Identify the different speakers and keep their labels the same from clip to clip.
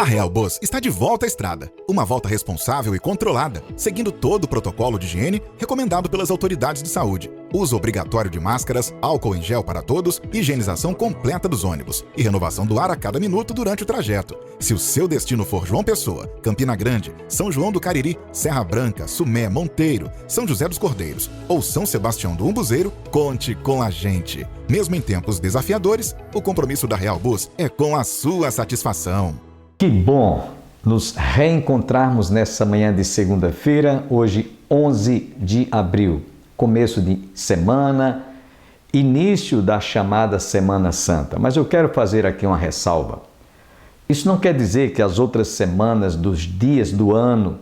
Speaker 1: Real Bus está de volta à estrada. Uma volta responsável e controlada, seguindo todo o protocolo de higiene recomendado pelas autoridades de saúde. Uso obrigatório de máscaras, álcool em gel para todos, higienização completa dos ônibus e renovação do ar a cada minuto durante o trajeto. Se o seu destino for João Pessoa, Campina Grande, São João do Cariri, Serra Branca, Sumé, Monteiro, São José dos Cordeiros ou São Sebastião do Umbuzeiro, conte com a gente. Mesmo em tempos desafiadores, o compromisso da Real Bus é com a sua satisfação.
Speaker 2: Que bom nos reencontrarmos nessa manhã de segunda-feira, hoje 11 de abril, começo de semana, início da chamada Semana Santa. Mas eu quero fazer aqui uma ressalva. Isso não quer dizer que as outras semanas dos dias do ano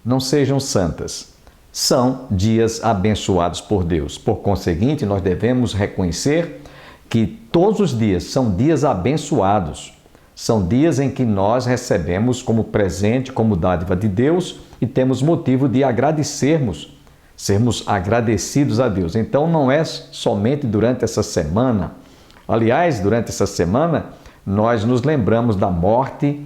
Speaker 2: não sejam santas. São dias abençoados por Deus. Por conseguinte, nós devemos reconhecer que todos os dias são dias abençoados. São dias em que nós recebemos como presente, como dádiva de Deus e temos motivo de agradecermos, sermos agradecidos a Deus. Então não é somente durante essa semana. Aliás, durante essa semana, nós nos lembramos da morte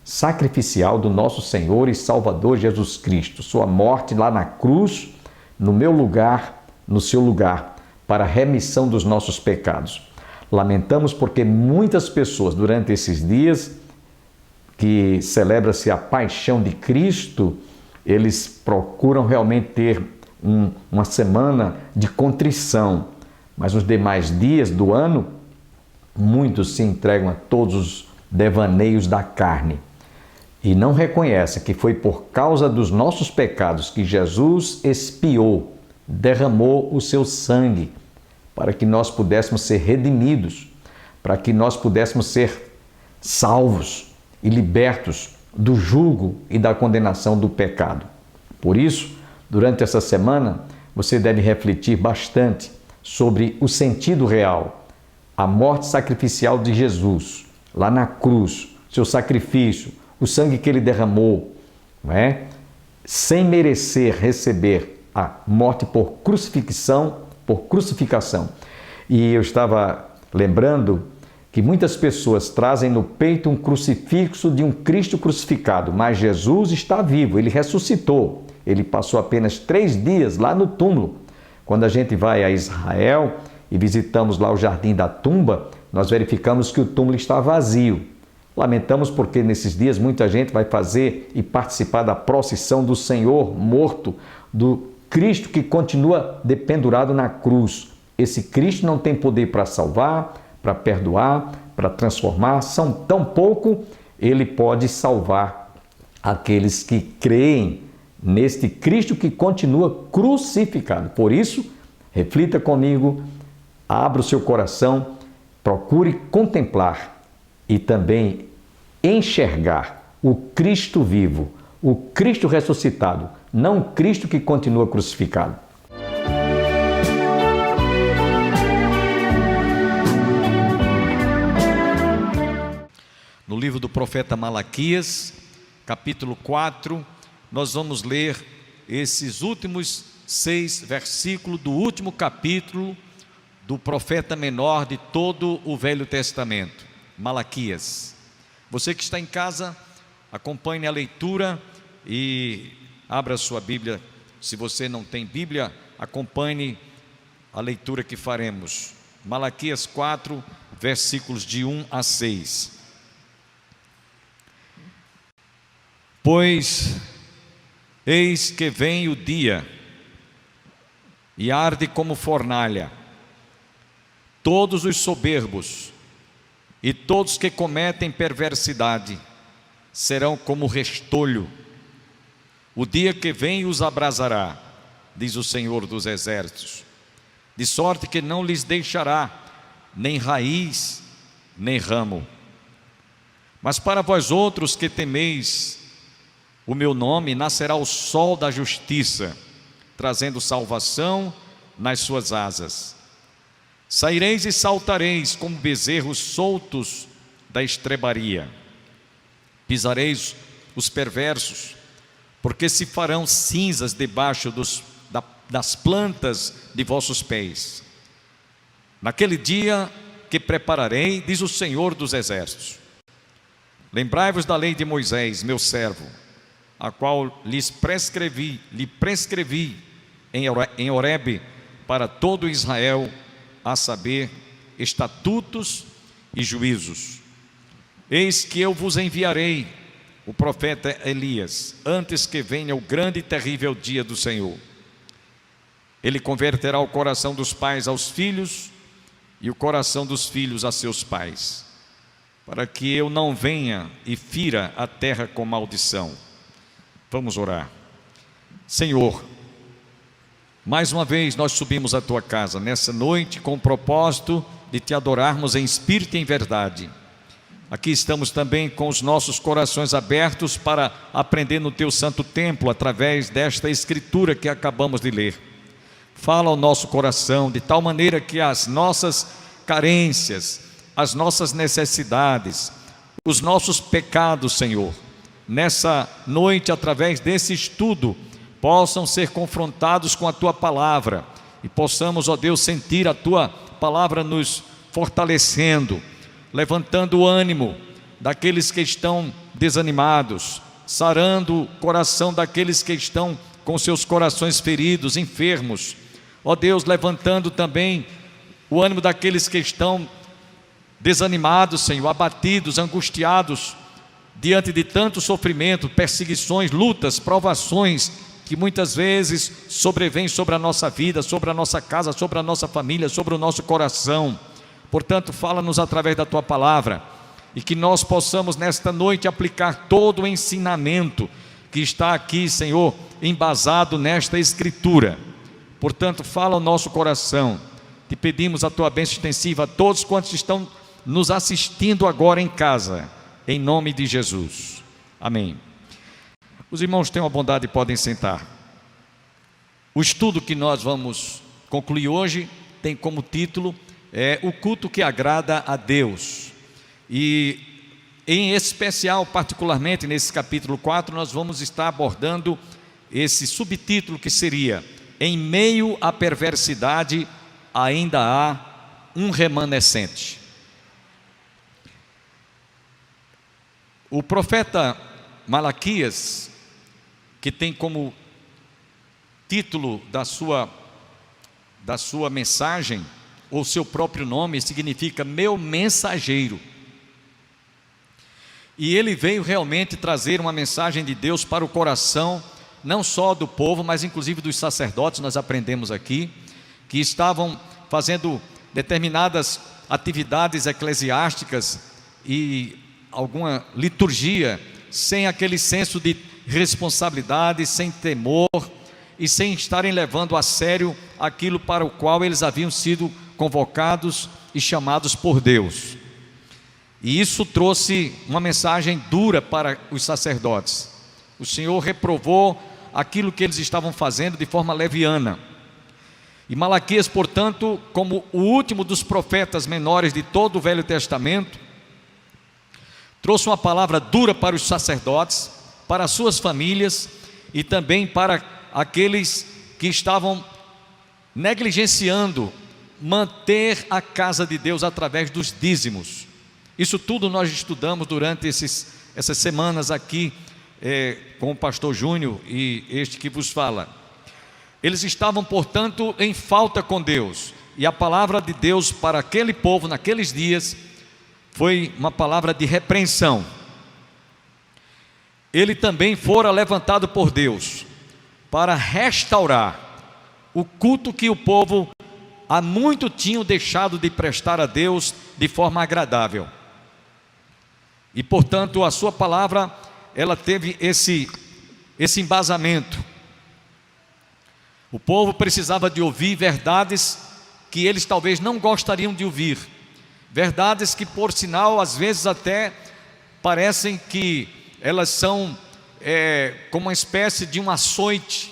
Speaker 2: sacrificial do nosso Senhor e Salvador Jesus Cristo. Sua morte lá na cruz, no meu lugar, no seu lugar, para a remissão dos nossos pecados. Lamentamos porque muitas pessoas durante esses dias que celebra-se a paixão de Cristo, eles procuram realmente ter uma semana de contrição, mas nos demais dias do ano, muitos se entregam a todos os devaneios da carne e não reconhecem que foi por causa dos nossos pecados que Jesus expiou, derramou o seu sangue, para que nós pudéssemos ser redimidos, para que nós pudéssemos ser salvos e libertos do jugo e da condenação do pecado. Por isso, durante essa semana, você deve refletir bastante sobre o sentido real, a morte sacrificial de Jesus, lá na cruz, seu sacrifício, o sangue que ele derramou, não é? Sem merecer receber a morte por crucificação. E eu estava lembrando que muitas pessoas trazem no peito um crucifixo de um Cristo crucificado, mas Jesus está vivo, ele ressuscitou. Ele passou apenas 3 dias lá no túmulo. Quando a gente vai a Israel e visitamos lá o Jardim da Tumba, nós verificamos que o túmulo está vazio. Lamentamos porque nesses dias muita gente vai fazer e participar da procissão do Senhor morto, do Cristo que continua dependurado na cruz. Esse Cristo não tem poder para salvar, para perdoar, para transformar. São tão pouco, ele pode salvar aqueles que creem neste Cristo que continua crucificado. Por isso, reflita comigo, abra o seu coração, procure contemplar e também enxergar o Cristo vivo, o Cristo ressuscitado, não o Cristo que continua crucificado.
Speaker 3: No livro do profeta Malaquias, capítulo 4, nós vamos ler esses últimos 6 versículos do último capítulo do profeta menor de todo o Velho Testamento, Malaquias. Você que está em casa, acompanhe a leitura e abra sua Bíblia. Se você não tem Bíblia, acompanhe a leitura que faremos. Malaquias 4, versículos de 1 a 6. Pois eis que vem o dia, e arde como fornalha. Todos os soberbos e todos que cometem perversidade serão como restolho. O dia que vem os abrasará, diz o Senhor dos Exércitos, de sorte que não lhes deixará nem raiz, nem ramo. Mas para vós outros que temeis o meu nome, nascerá o sol da justiça, trazendo salvação nas suas asas. Saireis e saltareis como bezerros soltos da estrebaria. Pisareis os perversos, porque se farão cinzas debaixo das plantas de vossos pés. Naquele dia que prepararei, diz o Senhor dos Exércitos, Lembrai-vos da lei de Moisés, meu servo, a qual lhe prescrevi em Horebe para todo Israel, a saber, estatutos e juízos. Eis que eu vos enviarei o profeta Elias, antes que venha o grande e terrível dia do Senhor. Ele converterá o coração dos pais aos filhos e o coração dos filhos a seus pais, para que eu não venha e fira a terra com maldição. Vamos orar. Senhor, mais uma vez nós subimos à tua casa nessa noite com o propósito de te adorarmos em espírito e em verdade. Aqui estamos também com os nossos corações abertos para aprender no teu santo templo através desta escritura que acabamos de ler. Fala ao nosso coração de tal maneira que as nossas carências, as nossas necessidades, os nossos pecados, Senhor, nessa noite, através desse estudo, possam ser confrontados com a tua palavra e possamos, ó Deus, sentir a tua palavra nos fortalecendo, levantando o ânimo daqueles que estão desanimados, sarando o coração daqueles que estão com seus corações feridos, enfermos. Ó Deus, levantando também o ânimo daqueles que estão desanimados, Senhor, abatidos, angustiados, diante de tanto sofrimento, perseguições, lutas, provações, que muitas vezes sobrevêm sobre a nossa vida, sobre a nossa casa, sobre a nossa família, sobre o nosso coração. Portanto, fala-nos através da tua palavra, e que nós possamos nesta noite aplicar todo o ensinamento que está aqui, Senhor, embasado nesta escritura. Portanto, fala ao nosso coração. Te pedimos a tua bênção extensiva a todos quantos estão nos assistindo agora em casa, em nome de Jesus. Amém. Os irmãos tenham a bondade e podem sentar. O estudo que nós vamos concluir hoje tem como título o culto que agrada a Deus. E em especial, particularmente nesse capítulo 4, nós vamos estar abordando esse subtítulo que seria: em meio à perversidade ainda há um remanescente. O profeta Malaquias, que tem como título da sua mensagem, ou seu próprio nome, significa meu mensageiro. E ele veio realmente trazer uma mensagem de Deus para o coração, não só do povo, mas inclusive dos sacerdotes. Nós aprendemos aqui, que estavam fazendo determinadas atividades eclesiásticas e alguma liturgia, sem aquele senso de responsabilidade, sem temor e sem estarem levando a sério aquilo para o qual eles haviam sido convocados e chamados por Deus. E isso trouxe uma mensagem dura para os sacerdotes. O Senhor reprovou aquilo que eles estavam fazendo de forma leviana. E Malaquias, portanto, como o último dos profetas menores de todo o Velho Testamento, trouxe uma palavra dura para os sacerdotes, para as suas famílias e também para aqueles que estavam negligenciando manter a casa de Deus através dos dízimos. Isso tudo nós estudamos durante essas semanas aqui com o pastor Júnior e este que vos fala. Eles estavam, portanto, em falta com Deus, e a palavra de Deus para aquele povo naqueles dias foi uma palavra de repreensão. Ele também fora levantado por Deus para restaurar o culto que o povo há muito tinham deixado de prestar a Deus de forma agradável. E portanto a sua palavra, ela teve esse embasamento. O povo precisava de ouvir verdades que eles talvez não gostariam de ouvir, verdades que por sinal às vezes até parecem que elas são como uma espécie de um açoite,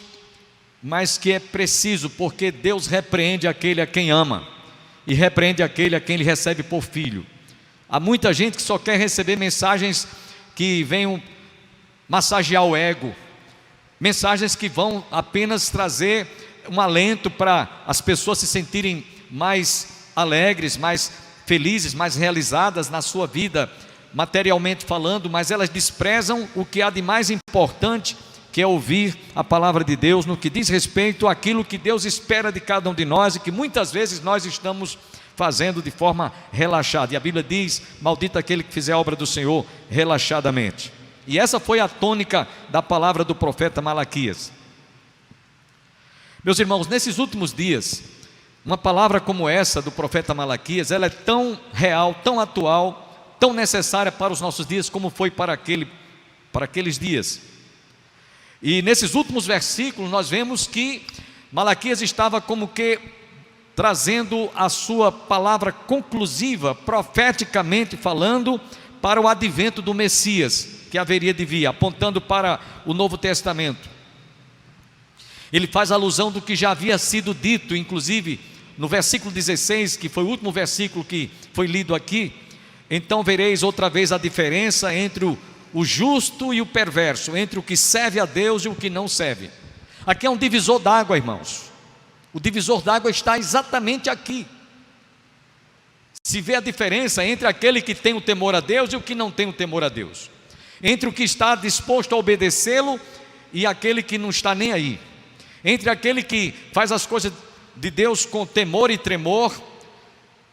Speaker 3: mas que é preciso, porque Deus repreende aquele a quem ama e repreende aquele a quem Ele recebe por filho. Há muita gente que só quer receber mensagens que venham massagear o ego, mensagens que vão apenas trazer um alento para as pessoas se sentirem mais alegres, mais felizes, mais realizadas na sua vida, materialmente falando, mas elas desprezam o que há de mais importante, que é ouvir a palavra de Deus no que diz respeito àquilo que Deus espera de cada um de nós e que muitas vezes nós estamos fazendo de forma relaxada. E a Bíblia diz: maldito aquele que fizer a obra do Senhor relaxadamente. E essa foi a tônica da palavra do profeta Malaquias. Meus irmãos, nesses últimos dias, uma palavra como essa do profeta Malaquias, ela é tão real, tão atual, tão necessária para os nossos dias como foi para aqueles dias. E nesses últimos versículos nós vemos que Malaquias estava como que trazendo a sua palavra conclusiva, profeticamente falando, para o advento do Messias, que haveria de vir, apontando para o Novo Testamento. Ele faz alusão do que já havia sido dito, inclusive no versículo 16, que foi o último versículo que foi lido aqui. Então vereis outra vez a diferença entre o justo e o perverso, entre o que serve a Deus e o que não serve. Aqui é um divisor d'água, irmãos. O divisor d'água está exatamente aqui. Se vê a diferença entre aquele que tem o temor a Deus e o que não tem o temor a Deus, entre o que está disposto a obedecê-lo e aquele que não está nem aí, entre aquele que faz as coisas de Deus com temor e tremor,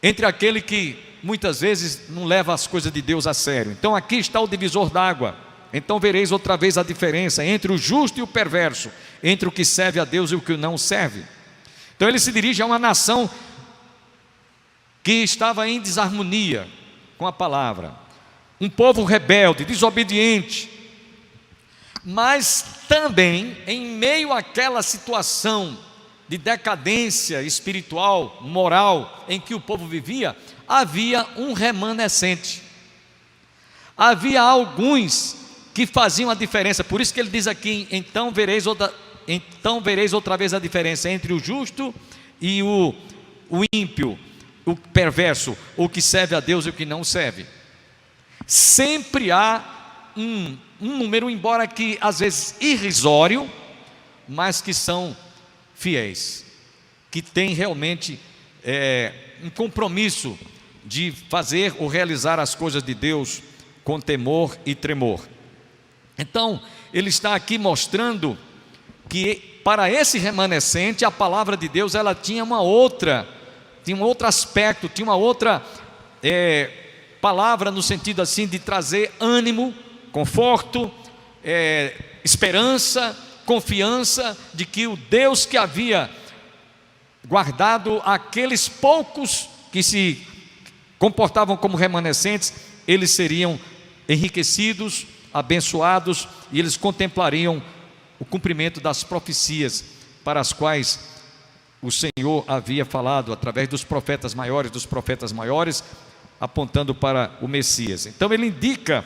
Speaker 3: entre aquele que muitas vezes não leva as coisas de Deus a sério. Então aqui está o divisor d'água. Então vereis outra vez a diferença entre o justo e o perverso, entre o que serve a Deus e o que não serve. Então ele se dirige a uma nação que estava em desarmonia com a palavra, um povo rebelde, desobediente, mas também em meio àquela situação de decadência espiritual, moral, em que o povo vivia, havia um remanescente, havia alguns que faziam a diferença. Por isso que ele diz aqui: então vereis outra vez a diferença entre o justo e o ímpio, o perverso, o que serve a Deus e o que não serve. Sempre há um número, embora que às vezes irrisório, mas que são fiéis, que têm realmente um compromisso de fazer ou realizar as coisas de Deus com temor e tremor. Então ele está aqui mostrando que para esse remanescente a palavra de Deus ela tinha um outro aspecto, tinha uma outra palavra no sentido assim de trazer ânimo, conforto, esperança, confiança de que o Deus que havia guardado aqueles poucos que se comportavam como remanescentes, eles seriam enriquecidos, abençoados, e eles contemplariam o cumprimento das profecias para as quais o Senhor havia falado através dos profetas maiores, apontando para o Messias. Então ele indica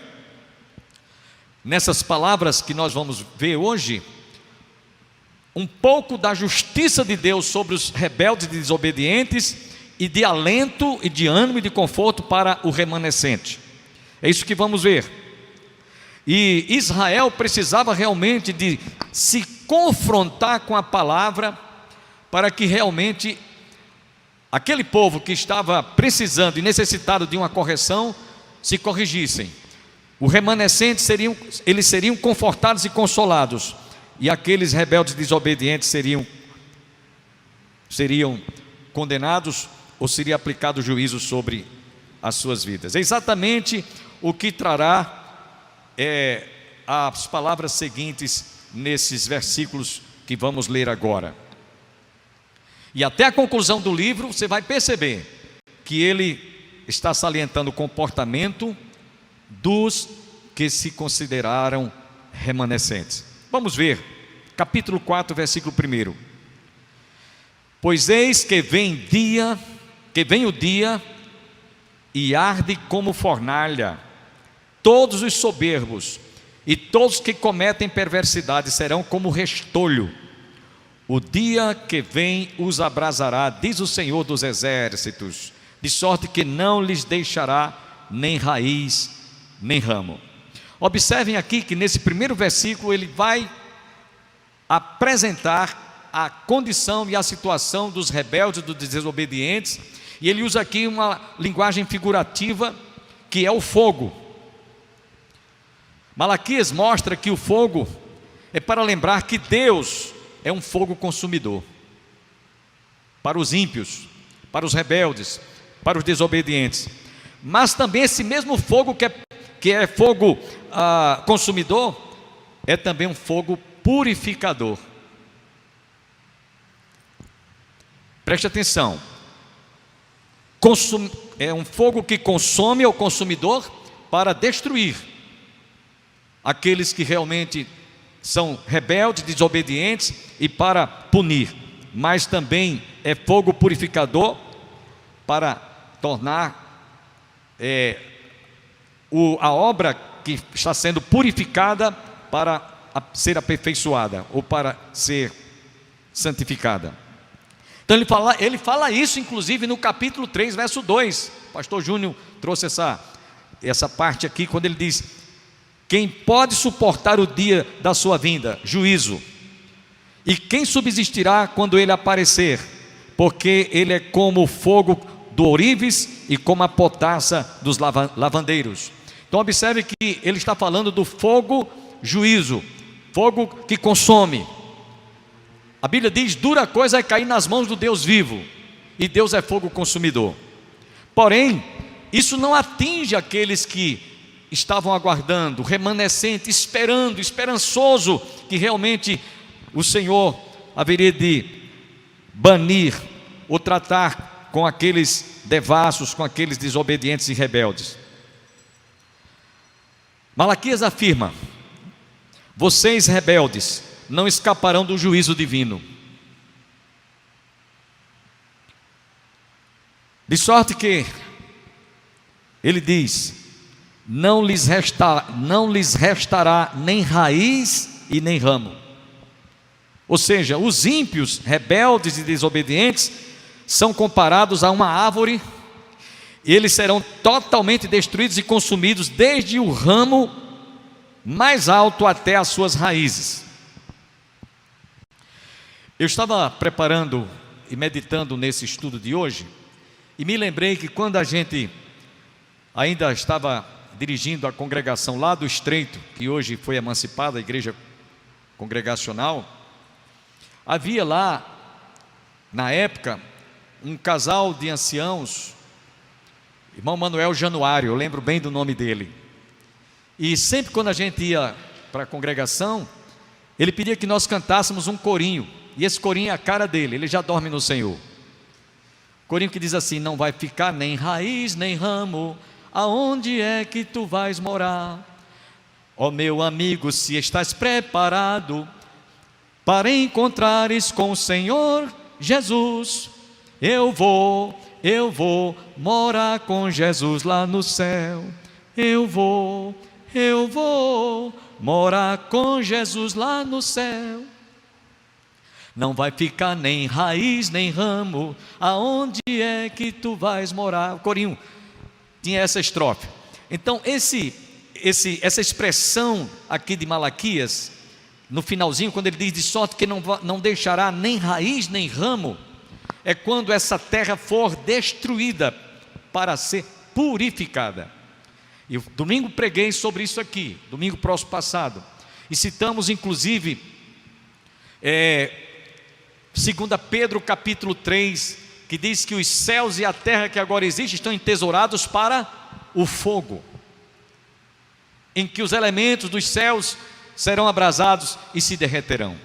Speaker 3: nessas palavras que nós vamos ver hoje um pouco da justiça de Deus sobre os rebeldes e desobedientes, e de alento e de ânimo e de conforto para o remanescente. É isso que vamos ver. E Israel precisava realmente de se confrontar com a palavra, para que realmente aquele povo que estava precisando e necessitado de uma correção se corrigissem. O remanescente eles seriam confortados e consolados, e aqueles rebeldes desobedientes seriam condenados, ou seria aplicado juízo sobre as suas vidas. É exatamente o que trará as palavras seguintes nesses versículos que vamos ler agora. E até a conclusão do livro você vai perceber que ele está salientando o comportamento dos que se consideraram remanescentes. Vamos ver, capítulo 4, versículo 1. Pois eis que vem o dia e arde como fornalha, todos os soberbos e todos que cometem perversidade serão como restolho. O dia que vem os abrasará, diz o Senhor dos exércitos, de sorte que não lhes deixará nem raiz, nem ramo. Observem aqui que nesse primeiro versículo ele vai apresentar a condição e a situação dos rebeldes, dos desobedientes, e ele usa aqui uma linguagem figurativa, que é o fogo. Malaquias mostra que o fogo é para lembrar que Deus é um fogo consumidor para os ímpios, para os rebeldes, para os desobedientes. Mas também esse mesmo fogo que é fogo consumidor, é também um fogo purificador. Preste atenção. É um fogo que consome ao consumidor para destruir aqueles que realmente são rebeldes, desobedientes, e para punir. Mas também é fogo purificador para tornar a obra que está sendo purificada para ser aperfeiçoada ou para ser santificada. Então ele fala isso inclusive no capítulo 3, verso 2. O pastor Júnior trouxe essa parte aqui, quando ele diz: quem pode suportar o dia da sua vinda? Juízo. E quem subsistirá quando ele aparecer? Porque ele é como o fogo do ourives e como a potassa dos lavandeiros. Então observe que ele está falando do fogo juízo, fogo que consome. A Bíblia diz: dura coisa é cair nas mãos do Deus vivo, e Deus é fogo consumidor. Porém, isso não atinge aqueles que estavam aguardando, remanescente, esperando, esperançoso, que realmente o Senhor haveria de banir ou tratar com aqueles devassos, com aqueles desobedientes e rebeldes. Malaquias afirma: vocês rebeldes não escaparão do juízo divino. De sorte que ele diz: não lhes restará nem raiz e nem ramo. Ou seja, os ímpios, rebeldes e desobedientes são comparados a uma árvore, e eles serão totalmente destruídos e consumidos, desde o ramo mais alto até as suas raízes. Eu estava preparando e meditando nesse estudo de hoje, e me lembrei que quando a gente ainda estava dirigindo a congregação lá do Estreito, que hoje foi emancipada, a igreja congregacional, havia lá, na época, um casal de anciãos, irmão Manuel Januário, eu lembro bem do nome dele. E sempre quando a gente ia para a congregação, ele pedia que nós cantássemos um corinho, e esse corinho é a cara dele, ele já dorme no Senhor. Corinho que diz assim: não vai ficar nem raiz nem ramo, aonde é que tu vais morar? Ó meu amigo, se estás preparado para encontrares com o Senhor Jesus, eu vou morar com Jesus lá no céu. Eu vou morar com Jesus lá no céu. Não vai ficar nem raiz nem ramo, aonde é que tu vais morar? O corinho tinha essa estrofe. Então essa expressão aqui de Malaquias, no finalzinho, quando ele diz: de sorte que não deixará nem raiz nem ramo, é quando essa terra for destruída para ser purificada. E domingo preguei sobre isso aqui, domingo próximo passado, e citamos inclusive 2 Pedro capítulo 3, que diz que os céus e a terra que agora existem estão entesourados para o fogo, em que os elementos dos céus serão abrasados e se derreterão.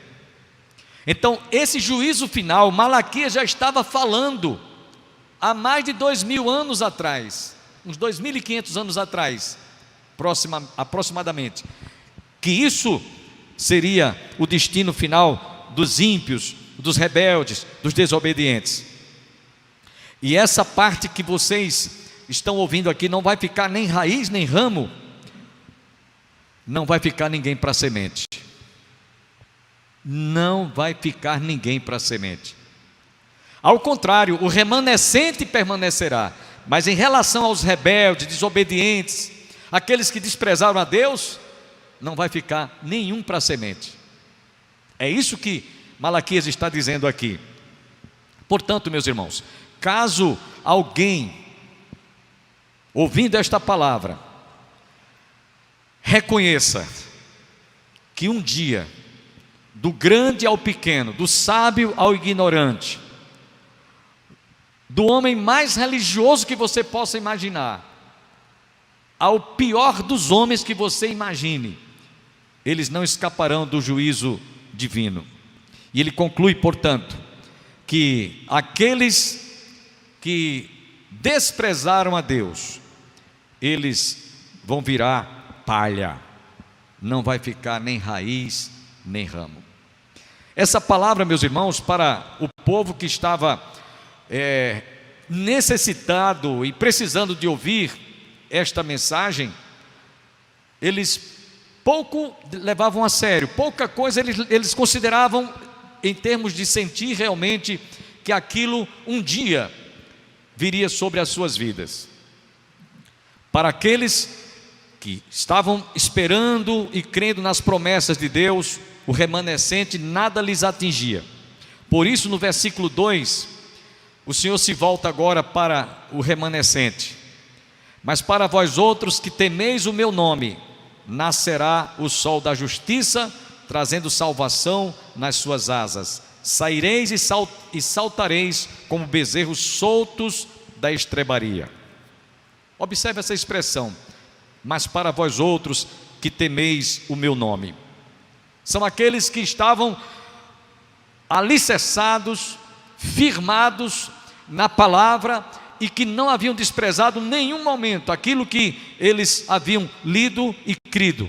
Speaker 3: Então esse juízo final, Malaquias já estava falando há mais de 2000 anos atrás, uns 2500 anos atrás, aproximadamente, que isso seria o destino final dos ímpios, dos rebeldes, dos desobedientes. E essa parte que vocês estão ouvindo aqui: não vai ficar nem raiz nem ramo, não vai ficar ninguém para semente. Não vai ficar ninguém para semente. Ao contrário, o remanescente permanecerá. Mas em relação aos rebeldes, desobedientes, aqueles que desprezaram a Deus, não vai ficar nenhum para semente. É isso que Malaquias está dizendo aqui. Portanto, meus irmãos, caso alguém, ouvindo esta palavra, reconheça que um dia, do grande ao pequeno, do sábio ao ignorante, do homem mais religioso que você possa imaginar, ao pior dos homens que você imagine, eles não escaparão do juízo divino. E ele conclui, portanto, que aqueles que desprezaram a Deus, eles vão virar palha, não vai ficar nem raiz, nem ramo. Essa palavra, meus irmãos, para o povo que estava necessitado e precisando de ouvir esta mensagem, eles pouco levavam a sério, pouca coisa eles consideravam em termos de sentir realmente que aquilo um dia viria sobre as suas vidas. Para aqueles que estavam esperando e crendo nas promessas de Deus, o remanescente nada lhes atingia. Por isso, no versículo 2, o Senhor se volta agora para o remanescente. Mas para vós outros que temeis o meu nome, nascerá o sol da justiça, trazendo salvação nas suas asas. Saireis e saltareis como bezerros soltos da estrebaria. Observe essa expressão, mas para vós outros que temeis o meu nome. São aqueles que estavam alicerçados, firmados na palavra e que não haviam desprezado em nenhum momento aquilo que eles haviam lido e crido.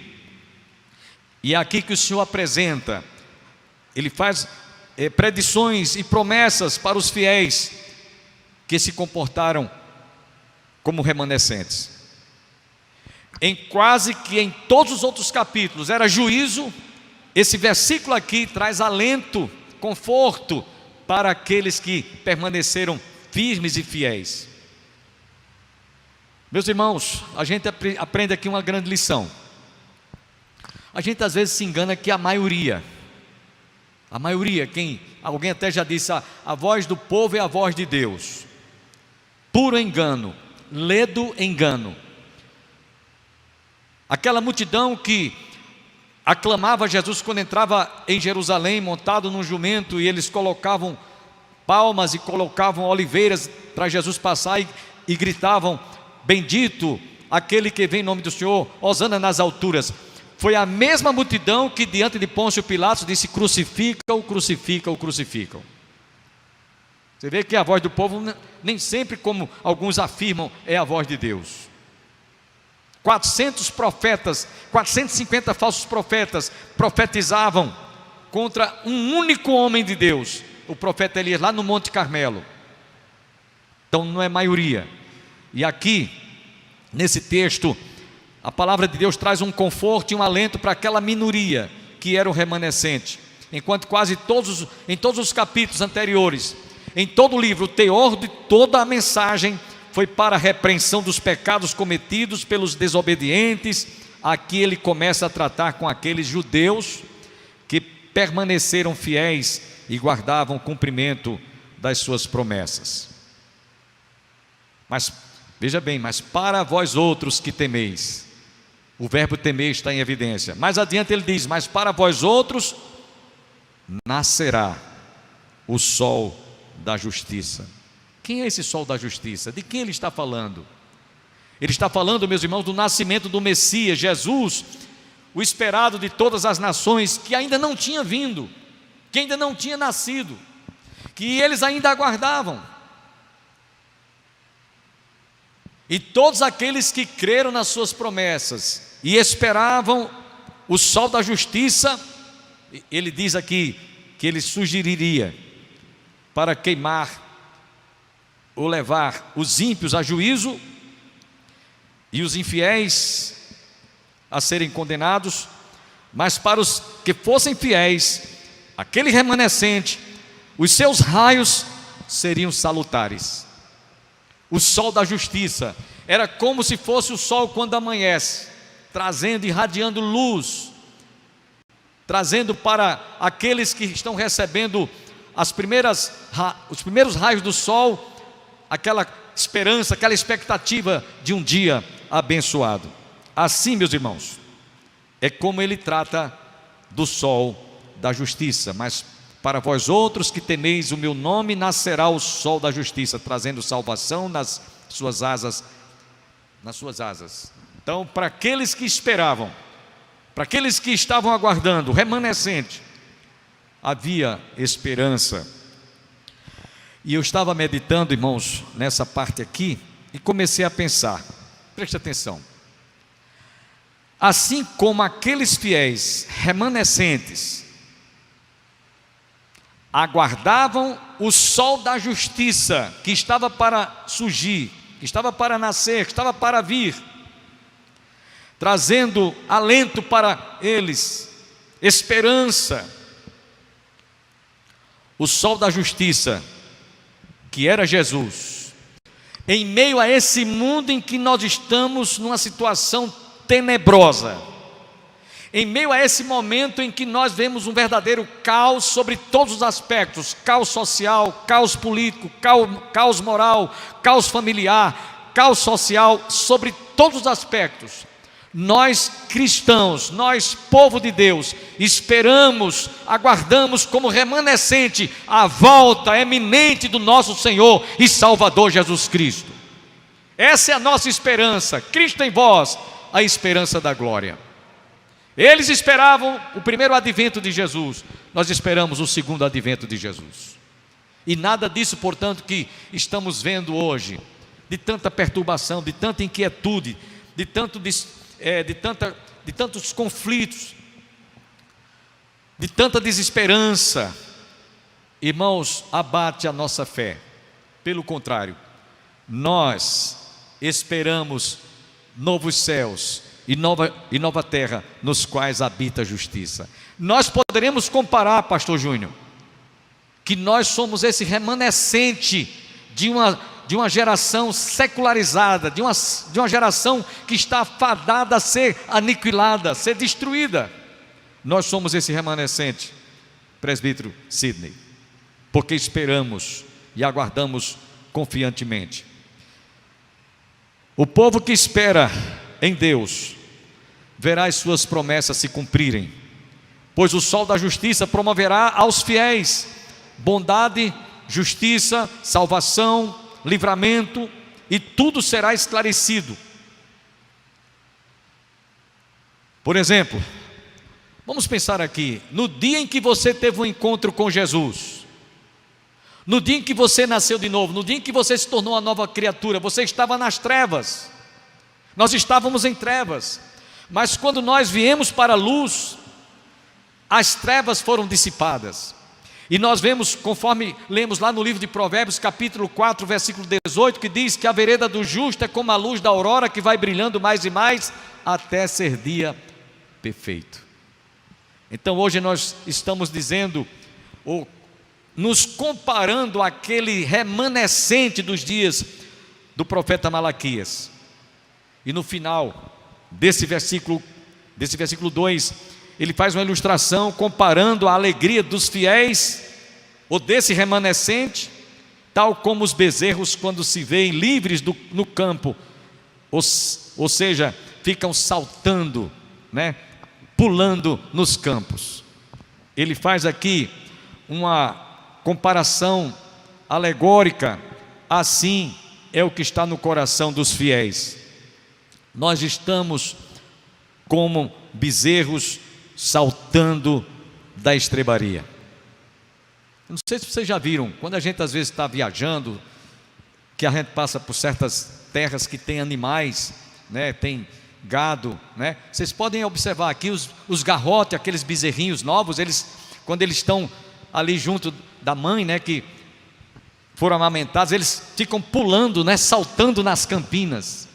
Speaker 3: E é aqui que o Senhor apresenta, Ele faz predições e promessas para os fiéis que se comportaram como remanescentes. Quase que em todos os outros capítulos era juízo, esse versículo aqui traz alento, conforto para aqueles que permaneceram firmes e fiéis. Meus irmãos, a gente aprende aqui uma grande lição. A gente às vezes se engana que a maioria, alguém até já disse, a voz do povo é a voz de Deus. Puro engano, ledo engano. Aquela multidão que aclamava Jesus quando entrava em Jerusalém montado num jumento, e eles colocavam palmas e colocavam oliveiras para Jesus passar e gritavam: bendito aquele que vem em nome do Senhor, hosana nas alturas. Foi a mesma multidão que diante de Pôncio Pilatos disse: crucificam, crucificam, crucificam. Você vê que a voz do povo nem sempre, como alguns afirmam, é a voz de Deus. 400 profetas, 450 falsos profetas profetizavam contra um único homem de Deus, o profeta Elias, lá no Monte Carmelo. Então não é maioria. E aqui, nesse texto, a palavra de Deus traz um conforto e um alento para aquela minoria que era o remanescente. Enquanto em todos os capítulos anteriores, em todo o livro, o teor de toda a mensagem foi para a repreensão dos pecados cometidos pelos desobedientes. Aqui ele começa a tratar com aqueles judeus que permaneceram fiéis e guardavam o cumprimento das suas promessas. Mas, veja bem, mas para vós outros que temeis, o verbo temer está em evidência. Mais adiante ele diz: mas para vós outros nascerá o sol da justiça. Quem é esse sol da justiça? De quem ele está falando? Ele está falando, meus irmãos, do nascimento do Messias, Jesus, o esperado de todas as nações, que ainda não tinha vindo, que ainda não tinha nascido, que eles ainda aguardavam. E todos aqueles que creram nas suas promessas e esperavam o sol da justiça, ele diz aqui que ele surgiria para queimar ou levar os ímpios a juízo e os infiéis a serem condenados. Mas para os que fossem fiéis, aquele remanescente, os seus raios seriam salutares. O sol da justiça era como se fosse o sol quando amanhece, trazendo, irradiando luz, trazendo para aqueles que estão recebendo os primeiros raios do sol, aquela esperança, aquela expectativa de um dia abençoado. Assim, meus irmãos, é como ele trata do sol da justiça. Mas para vós outros que temeis o meu nome, nascerá o sol da justiça, trazendo salvação nas suas asas. Então, para aqueles que esperavam, para aqueles que estavam aguardando, o remanescente, havia esperança. E eu estava meditando, irmãos, nessa parte aqui, e comecei a pensar, preste atenção. Assim como aqueles fiéis remanescentes aguardavam o sol da justiça que estava para surgir, que estava para nascer, que estava para vir, trazendo alento para eles, esperança. O sol da justiça, que era Jesus, em meio a esse mundo em que nós estamos numa situação tenebrosa, em meio a esse momento em que nós vemos um verdadeiro caos sobre todos os aspectos, caos social, caos político, caos moral, caos familiar, caos social, sobre todos os aspectos, nós cristãos, nós povo de Deus, esperamos, aguardamos como remanescente a volta eminente do nosso Senhor e Salvador Jesus Cristo. Essa é a nossa esperança, Cristo em vós, a esperança da glória. Eles esperavam o primeiro advento de Jesus, nós esperamos o segundo advento de Jesus. E nada disso, portanto, que estamos vendo hoje, de tanta perturbação, de tanta inquietude, de tantos conflitos, de tanta desesperança, irmãos, abate a nossa fé. Pelo contrário, nós esperamos novos céus e nova terra, nos quais habita a justiça. Nós poderemos comparar, pastor Júnior, que nós somos esse remanescente de uma geração secularizada, de uma geração que está fadada a ser aniquilada, a ser destruída. Nós somos esse remanescente, presbítero Sidney, porque esperamos e aguardamos confiantemente. O povo que espera em Deus verá as suas promessas se cumprirem, pois o sol da justiça promoverá aos fiéis bondade, justiça, salvação, livramento, e tudo será esclarecido. Por exemplo, vamos pensar aqui, no dia em que você teve um encontro com Jesus, no dia em que você nasceu de novo, no dia em que você se tornou uma nova criatura, você estava nas trevas, nós estávamos em trevas, mas quando nós viemos para a luz, as trevas foram dissipadas. E nós vemos, conforme lemos lá no livro de Provérbios, capítulo 4, versículo 18, que diz que a vereda do justo é como a luz da aurora, que vai brilhando mais e mais, até ser dia perfeito. Então hoje nós estamos dizendo, ou nos comparando àquele remanescente dos dias do profeta Malaquias. E no final desse versículo 2, ele faz uma ilustração comparando a alegria dos fiéis, ou desse remanescente, tal como os bezerros quando se veem livres no campo, ou seja, ficam saltando, né, pulando nos campos. Ele faz aqui uma comparação alegórica. Assim é o que está no coração dos fiéis. Nós estamos como bezerros saltando da estrebaria. Não sei se vocês já viram, quando a gente às vezes está viajando, que a gente passa por certas terras que tem animais, né, tem gado, né? Vocês podem observar aqui os garrotes, aqueles bezerrinhos novos, quando eles estão ali junto da mãe, né, que foram amamentados, eles ficam pulando, né, saltando nas campinas.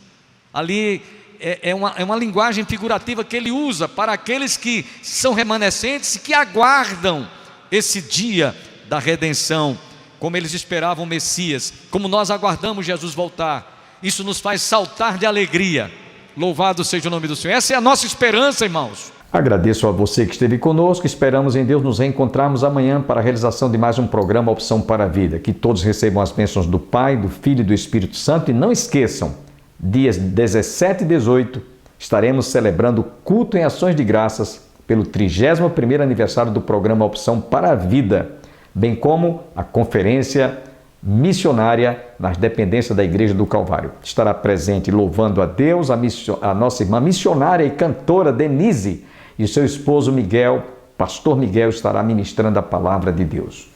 Speaker 3: Ali é uma linguagem figurativa que ele usa para aqueles que são remanescentes e que aguardam esse dia da redenção, como eles esperavam o Messias, como nós aguardamos Jesus voltar. Isso nos faz saltar de alegria. Louvado seja o nome do Senhor. Essa é a nossa esperança, irmãos.
Speaker 2: Agradeço a você que esteve conosco. Esperamos em Deus nos reencontrarmos amanhã para a realização de mais um programa Opção para a Vida. Que todos recebam as bênçãos do Pai, do Filho e do Espírito Santo. E não esqueçam, dias 17 e 18, estaremos celebrando culto em ações de graças pelo 31º aniversário do programa Opção para a Vida, bem como a conferência missionária nas dependências da Igreja do Calvário. Estará presente louvando a Deus a nossa irmã missionária e cantora Denise e seu esposo Miguel, pastor Miguel, estará ministrando a palavra de Deus.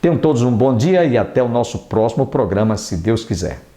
Speaker 2: Tenham todos um bom dia e até o nosso próximo programa, se Deus quiser.